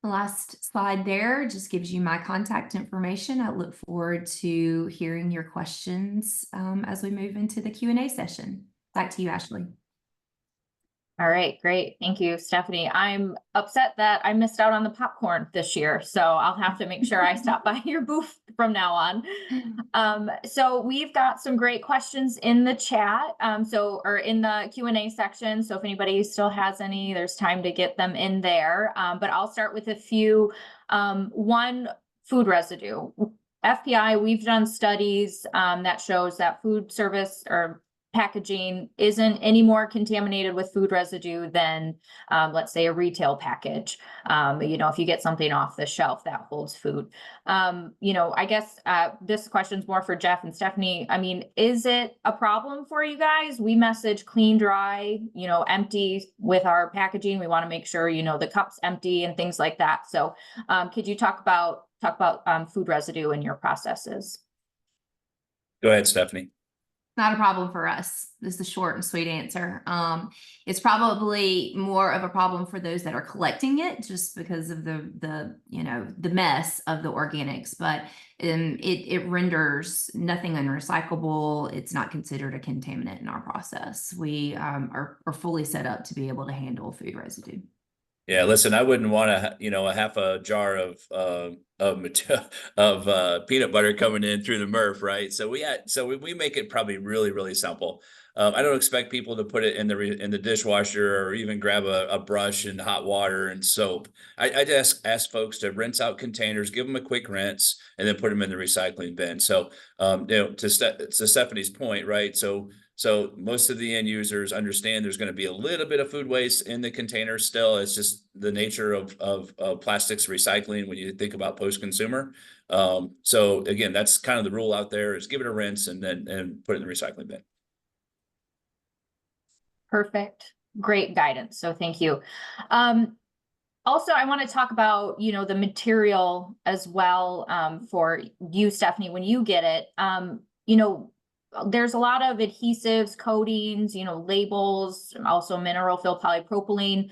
The last slide there just gives you my contact information. I look forward to hearing your questions as we move into the Q&A session. Back to you, Ashley. All right, great. Thank you, Stephanie. I'm upset that I missed out on the popcorn this year, so I'll have to make sure I stop by your booth from now on. So we've got some great questions in the chat, or in the Q&A section. So if anybody still has any, there's time to get them in there. But I'll start with a few. One, food residue. FPI, we've done studies that shows that food service or packaging isn't any more contaminated with food residue than, let's say, a retail package. If you get something off the shelf that holds food. I guess this question's more for Jeff and Stephanie. I mean, is it a problem for you guys? We message clean, dry, empty with our packaging. We want to make sure, the cup's empty and things like that. So could you talk about food residue in your processes? Go ahead, Stephanie. Not a problem for us. This is the short and sweet answer. It's probably more of a problem for those that are collecting it, just because of the mess of the organics. But it renders nothing unrecyclable. It's not considered a contaminant in our process. We are fully set up to be able to handle food residue. Yeah, listen, I wouldn't want a half a jar of peanut butter coming in through the MRF, right? So we make it probably really, really simple. I don't expect people to put it in the dishwasher or even grab a brush and hot water and soap. I just ask folks to rinse out containers, give them a quick rinse, and then put them in the recycling bin. So to Stephanie's point, right? So most of the end users understand there's going to be a little bit of food waste in the container still. It's just the nature of plastics recycling when you think about post-consumer. So again, that's kind of the rule out there, is give it a rinse and put it in the recycling bin. Perfect. Great guidance. So thank you. Also, I want to talk about, the material as well for you, Stephanie, when you get it. There's a lot of adhesives, coatings, labels, also mineral fill polypropylene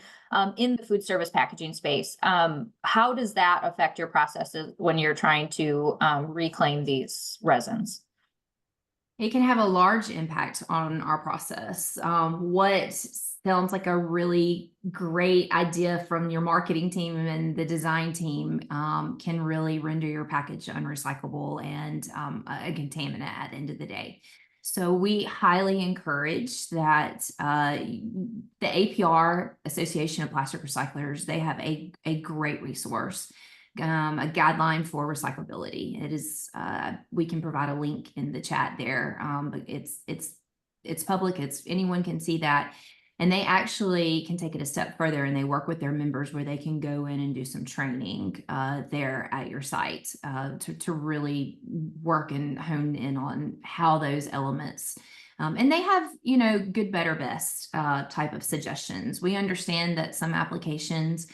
in the food service packaging space. How does that affect your processes when you're trying to reclaim these resins? It can have a large impact on our process. What sounds like a really great idea from your marketing team and the design team can really render your package unrecyclable and a contaminant at the end of the day. So we highly encourage that the APR, Association of Plastic Recyclers, they have a great resource, a guideline for recyclability. It is, we can provide a link in the chat there, but it's public. Anyone can see that. And they actually can take it a step further, and they work with their members where they can go in and do some training there at your site to really work and hone in on how those elements. And they have, good, better, best type of suggestions. We understand that some applications,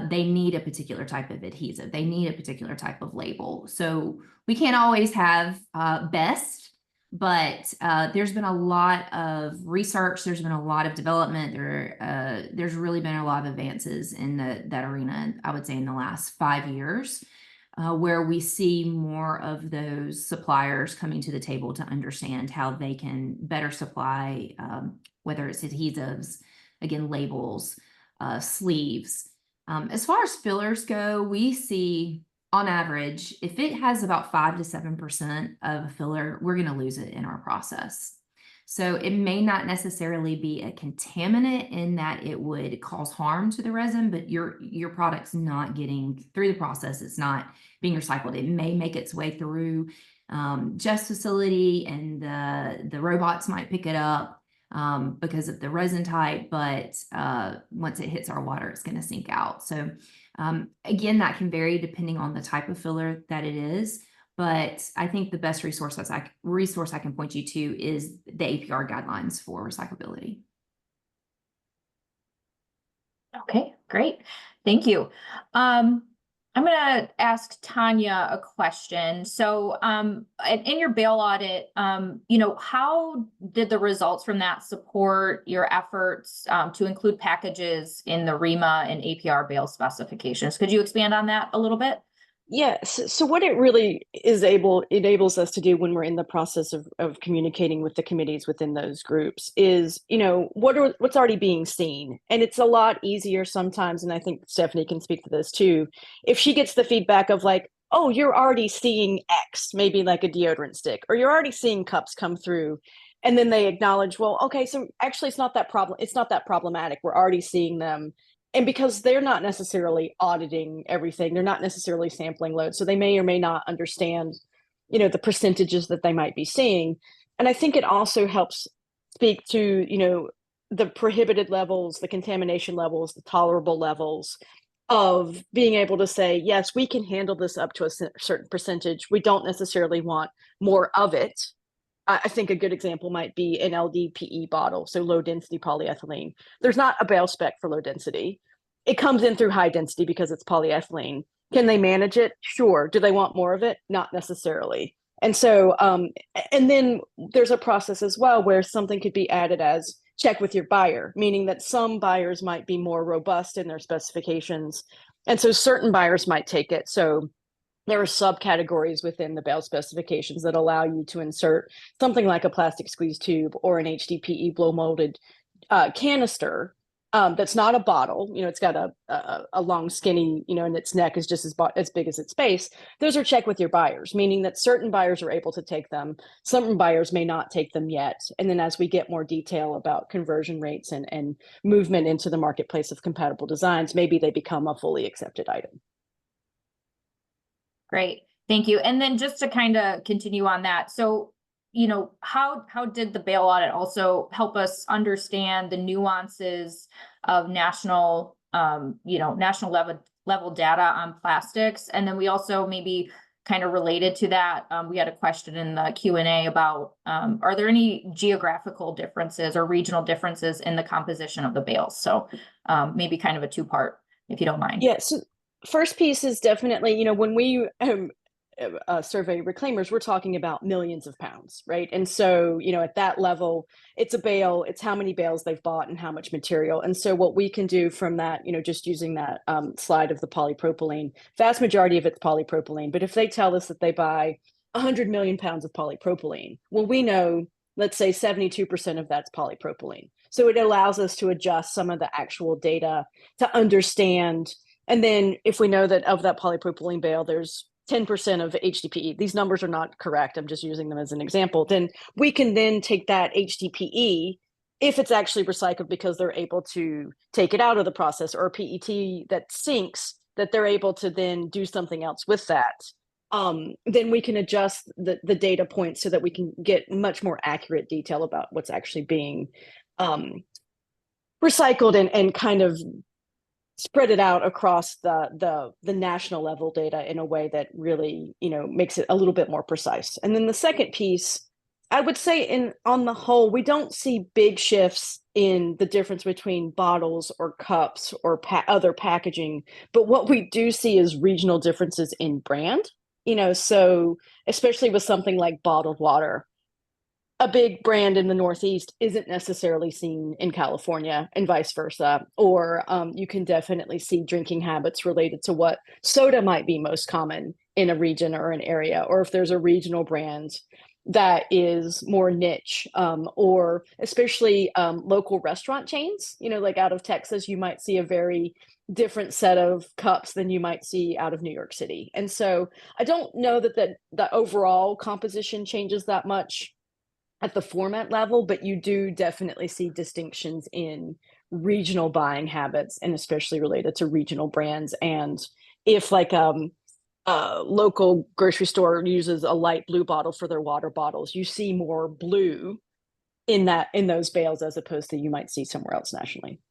they need a particular type of adhesive. They need a particular type of label. So we can't always have best. But there's been a lot of research. There's been a lot of development. There's really been a lot of advances in that arena, I would say, in the last 5 years, where we see more of those suppliers coming to the table to understand how they can better supply, whether it's adhesives, again, labels, sleeves. As far as fillers go, we see, on average, if it has about 5 to 7% of a filler, we're going to lose it in our process. So it may not necessarily be a contaminant in that it would cause harm to the resin, but your product's not getting through the process. It's not being recycled. It may make its way through Jeff's facility, and the robots might pick it up because of the resin type, but once it hits our water, it's going to sink out. So again, that can vary depending on the type of filler that it is. But I think the best resource I can point you to is the APR guidelines for recyclability. Okay, great. Thank you. I'm going to ask Tanya a question. So in your bale audit, how did the results from that support your efforts to include packages in the REMA and APR bale specifications? Could you expand on that a little bit? Yes. So what it really enables us to do when we're in the process of communicating with the committees within those groups is, what's already being seen. And it's a lot easier sometimes, and I think Stephanie can speak to this too, if she gets the feedback of like, oh, you're already seeing X, maybe like a deodorant stick, or you're already seeing cups come through. And then they acknowledge, well, okay, so actually it's not that problematic. We're already seeing them. And because they're not necessarily auditing everything, they're not necessarily sampling loads, so they may or may not understand, the percentages that they might be seeing. And I think it also helps speak to, the prohibited levels, the contamination levels, the tolerable levels of being able to say, yes, we can handle this up to a certain percentage. We don't necessarily want more of it. I think a good example might be an LDPE bottle, so low density polyethylene. There's not a bale spec for low density. It comes in through high density because it's polyethylene. Can they manage it? Sure. Do they want more of it? Not necessarily. And so, and then there's a process as well where something could be added as check with your buyer, meaning that some buyers might be more robust in their specifications. And so certain buyers might take it. So there are subcategories within the bale specifications that allow you to insert something like a plastic squeeze tube or an HDPE blow molded canister that's not a bottle. It's got a long skinny, and its neck is just as big as its base. Those are check with your buyers, meaning that certain buyers are able to take them. Some buyers may not take them yet. And then as we get more detail about conversion rates and movement into the marketplace of compatible designs, maybe they become a fully accepted item. Great, thank you. And then just to kind of continue on that, so how did the bale audit also help us understand the nuances of national level data on plastics? And then we also maybe kind of related to that, we had a question in the Q&A about are there any geographical differences or regional differences in the composition of the bales? So maybe kind of a two-part, if you don't mind. Yes. First piece is definitely, when we survey reclaimers, we're talking about millions of pounds, right? And so, at that level, it's a bale, it's how many bales they've bought and how much material. And so what we can do from that, just using that slide of the polypropylene, vast majority of it's polypropylene. But if they tell us that they buy 100 million pounds of polypropylene, well, we know, let's say 72% of that's polypropylene. So it allows us to adjust some of the actual data to understand. And then if we know that of that polypropylene bale, there's 10% of HDPE, these numbers are not correct, I'm just using them as an example, then we can then take that HDPE, if it's actually recycled because they're able to take it out of the process, or PET that sinks, that they're able to then do something else with that, then we can adjust the data points so that we can get much more accurate detail about what's actually being recycled and kind of spread it out across the national level data in a way that really, makes it a little bit more precise. And then the second piece, I would say on the whole, we don't see big shifts in the difference between bottles or cups or other packaging, but what we do see is regional differences in brand, so especially with something like bottled water. A big brand in the Northeast isn't necessarily seen in California and vice versa. Or you can definitely see drinking habits related to what soda might be most common in a region or an area, or if there's a regional brand that is more niche, or especially local restaurant chains, like out of Texas, you might see a very different set of cups than you might see out of New York City. And so I don't know that the overall composition changes that much. at the format level, but you do definitely see distinctions in regional buying habits, and especially related to regional brands. And if like a local grocery store uses a light blue bottle for their water bottles, you see more blue in those bales as opposed to you might see somewhere else nationally.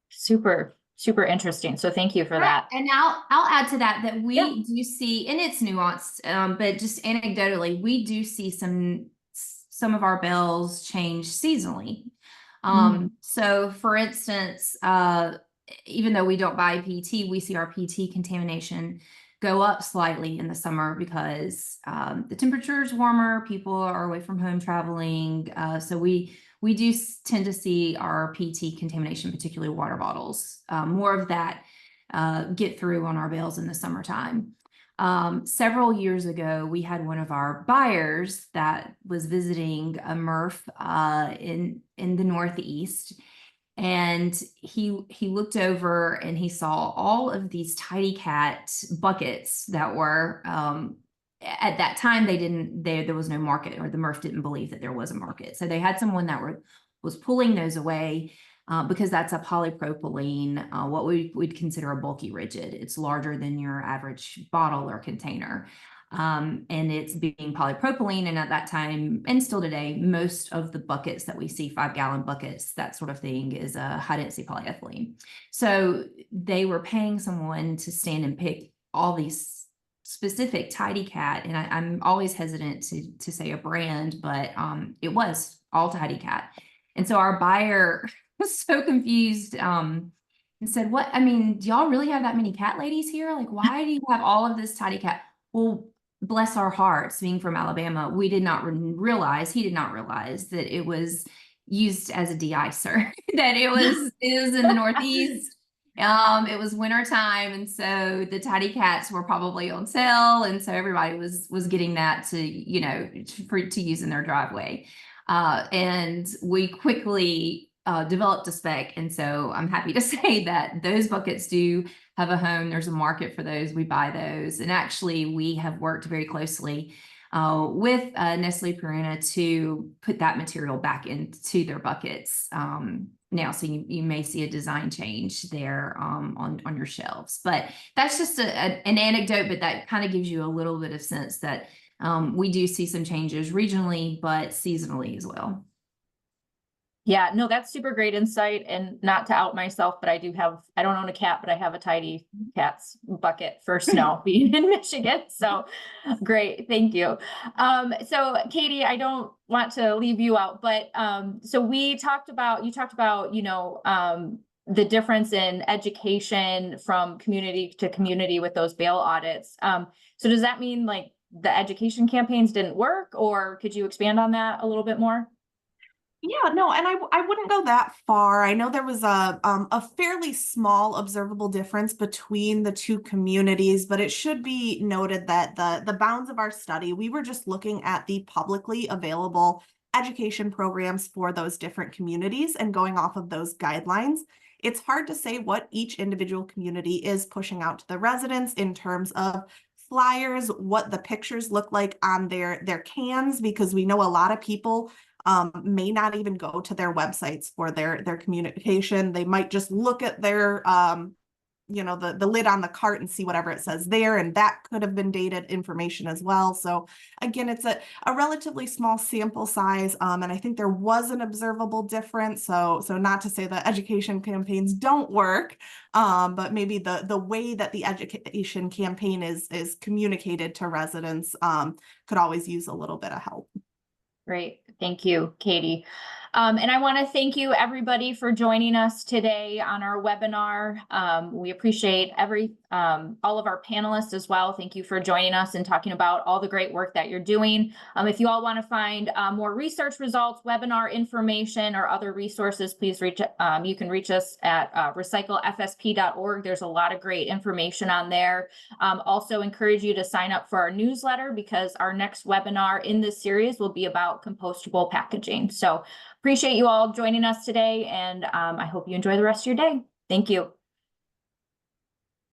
Super, super interesting. So thank you for that. And I'll add to that we Yeah. do see, and it's nuanced, but just anecdotally, we do see some of our bales change seasonally. So for instance, even though we don't buy PET, we see our PET contamination go up slightly in the summer because the temperature is warmer, people are away from home traveling. So we do tend to see our PET contamination, particularly water bottles, more of that get through on our bales in the summertime. Several years ago, we had one of our buyers that was visiting a MRF in the Northeast. And he looked over and he saw all of these Tidy Cat buckets that were at that time there was no market, or the MRF didn't believe that there was a market. So they had someone that was pulling those away because that's a polypropylene, what we'd consider a bulky rigid. It's larger than your average bottle or container. And it's being polypropylene. And at that time, and still today, most of the buckets that we see, 5-gallon buckets, that sort of thing, is a high density polyethylene. So they were paying someone to stand and pick all these specific Tidy Cat. And I'm always hesitant to say a brand, but it was all Tidy Cat. And so our buyer was so confused and said, "What? I mean, do y'all really have that many cat ladies here? Like, why do you have all of this Tidy Cat?" Well, bless our hearts, being from Alabama, we did not realize, he did not realize that it was used as a de-icer, that it was in the Northeast. It was winter time, and so the Tidy Cats were probably on sale, and so everybody was getting that to, you know, to use in their driveway. And we quickly developed a spec, and so I'm happy to say that those buckets do have a home. There's a market for those. We buy those, and actually we have worked very closely with Nestle Purina to put that material back into their buckets now. So you may see a design change there on your shelves. But that's just an anecdote, but that kind of gives you a little bit of sense that we do see some changes regionally, but seasonally as well. Yeah, no, that's super great insight. And not to out myself, but I don't own a cat, but I have a Tidy Cats bucket for snow being in Michigan. So great. Thank you. So Katie, I don't want to leave you out, but so you talked about, you know, the difference in education from community to community with those bale audits. So does that mean like the education campaigns didn't work, or could you expand on that a little bit more? Yeah, no, and I wouldn't go that far. I know there was a fairly small observable difference between the two communities, but it should be noted that the bounds of our study, we were just looking at the publicly available education programs for those different communities and going off of those guidelines. It's hard to say what each individual community is pushing out to the residents in terms of flyers, what the pictures look like on their cans, because we know a lot of people may not even go to their websites for their communication. They might just look at their you know, the lid on the cart and see whatever it says there, and that could have been dated information as well. So again, it's a relatively small sample size, and I think there was an observable difference. So not to say that education campaigns don't work, but maybe the way that the education campaign is communicated to residents could always use a little bit of help. Great. Thank you, Katie. And I want to thank you everybody for joining us today on our webinar. We appreciate all of our panelists as well. Thank you for joining us and talking about all the great work that you're doing. If you all want to find more research results, webinar information, or other resources, please you can reach us at recyclefsp.org. There's a lot of great information on there. Also encourage you to sign up for our newsletter, because our next webinar in this series will be about compostable packaging. So appreciate you all joining us today, and I hope you enjoy the rest of your day. Thank you.